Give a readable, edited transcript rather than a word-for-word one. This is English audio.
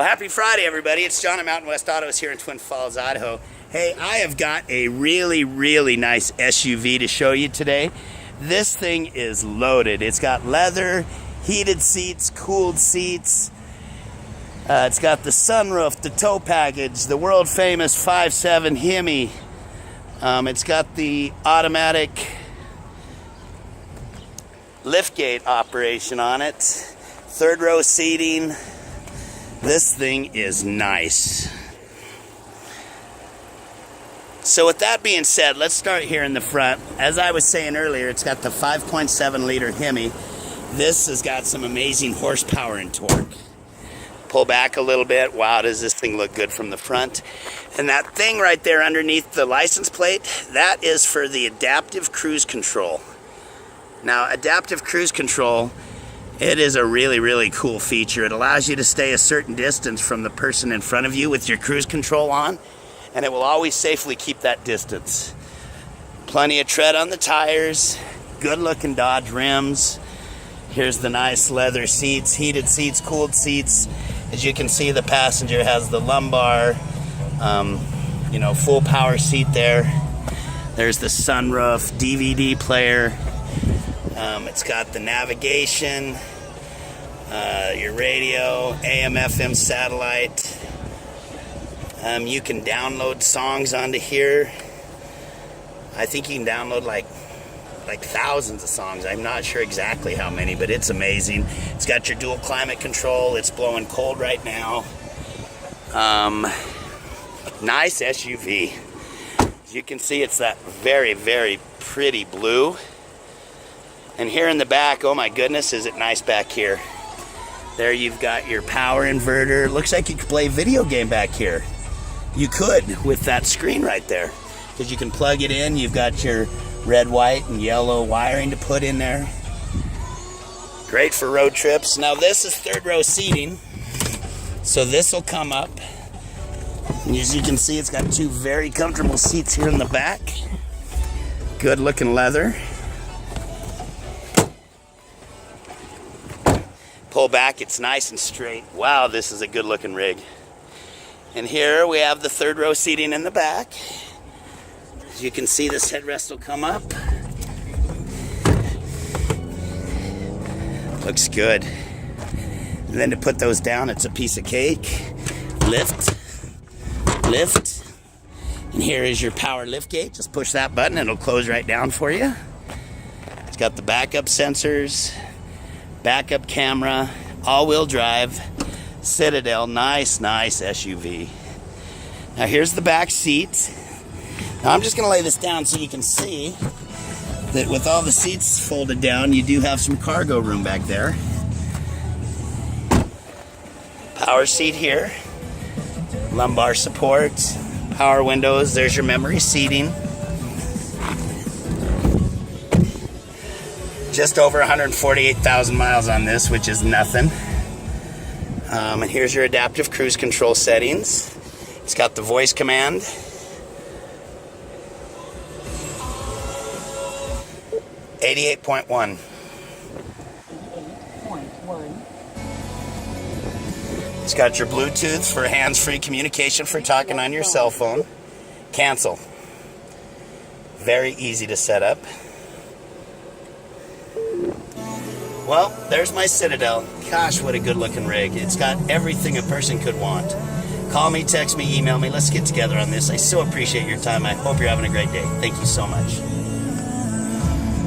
Well, happy Friday, everybody. It's John at Mountain West Autos here in Twin Falls, Idaho. Hey, I have got a really, really nice SUV to show you today. This thing is loaded. It's got leather, heated seats, cooled seats. It's got the sunroof, the tow package, the world-famous 5.7 HEMI. It's got the automatic liftgate operation on it. Third row seating. This thing is nice. So with that being said, let's start here in the front. As I was saying earlier, it's got the 5.7 liter HEMI. This has got some amazing horsepower and torque. Pull back a little bit. Wow, does this thing look good from the front. And that thing right there underneath the license plate, that is for the adaptive cruise control. Now, adaptive cruise control, it is a really, really cool feature. It allows you to stay a certain distance from the person in front of you with your cruise control on, and it will always safely keep that distance. Plenty of tread on the tires, good looking Dodge rims. Here's the nice leather seats, heated seats, cooled seats. As you can see, the passenger has the lumbar, full power seat there. There's the sunroof, DVD player. It's got the navigation, your radio, AM, FM satellite. You can download songs onto here. I think you can download like thousands of songs. I'm not sure exactly how many, but it's amazing. It's got your dual climate control. It's blowing cold right now. Nice SUV. As you can see, it's that very, very pretty blue. And here in the back, oh my goodness, is it nice back here. There you've got your power inverter. Looks like you could play a video game back here. You could with that screen right there, because you can plug it in. You've got your red, white, and yellow wiring to put in there. Great for road trips. Now this is third row seating, so this will come up. And as you can see, it's got two very comfortable seats here in the back. Good looking leather. Pull back, it's nice and straight. Wow, this is a good looking rig. And here we have the third row seating in the back. As you can see, this headrest will come up. Looks good. And then to put those down, it's a piece of cake. Lift, lift. And here is your power lift gate. Just push that button and it'll close right down for you. It's got the backup sensors, backup camera, all-wheel drive, Citadel, nice SUV. Now here's the back seat. Now I'm just going to lay this down so you can see that with all the seats folded down, you do have some cargo room back there. Power seat here, lumbar support, power windows, there's your memory seating. Just over 148,000 miles on this, which is nothing. And here's your adaptive cruise control settings. It's got the voice command. .1. It's got your Bluetooth for hands-free communication for talking on your cell phone. Cancel. Very easy to set up. Well, there's my Citadel. Gosh, what a good looking rig. It's got everything a person could want. Call me, text me, email me. Let's get together on this. I so appreciate your time. I hope you're having a great day. Thank you so much.